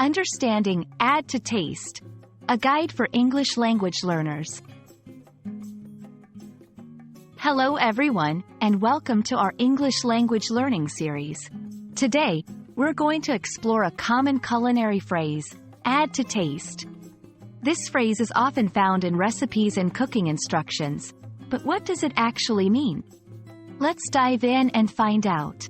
Understanding Add to Taste, a guide for English language learners. Hello everyone, and welcome to our English language learning series. Today, we're going to explore a common culinary phrase, add to taste. This phrase is often found in recipes and cooking instructions, but what does it actually mean? Let's dive in and find out.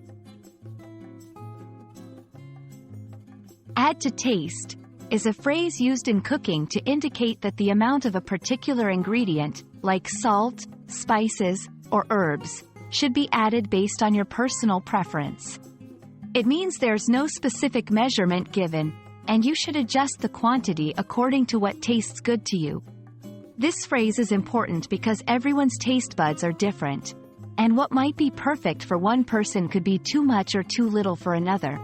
Add to taste is a phrase used in cooking to indicate that the amount of a particular ingredient, like salt, spices, or herbs, should be added based on your personal preference. It means there's no specific measurement given, and you should adjust the quantity according to what tastes good to you. This phrase is important because everyone's taste buds are different, and what might be perfect for one person could be too much or too little for another.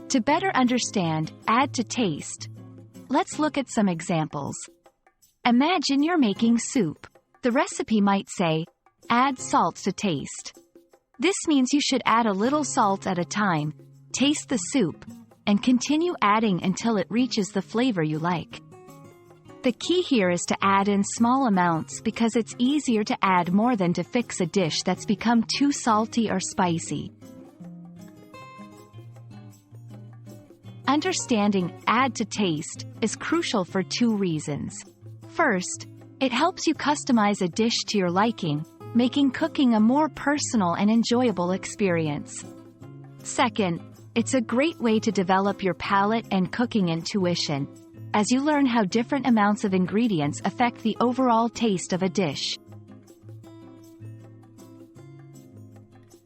To better understand add to taste, let's look at some examples. Imagine you're making soup. The recipe might say, add salt to taste. This means you should add a little salt at a time, taste the soup, and continue adding until it reaches the flavor you like. The key here is to add in small amounts because it's easier to add more than to fix a dish that's become too salty or spicy. Understanding add to taste is crucial for two reasons. First, it helps you customize a dish to your liking, making cooking a more personal and enjoyable experience. Second, it's a great way to develop your palate and cooking intuition, as you learn how different amounts of ingredients affect the overall taste of a dish.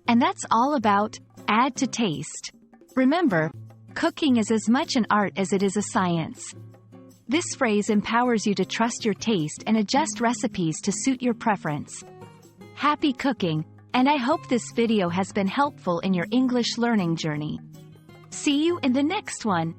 And that's all about add to taste. Remember, cooking is as much an art as it is a science. This phrase empowers you to trust your taste and adjust recipes to suit your preference. Happy cooking, and I hope this video has been helpful in your English learning journey. See you in the next one.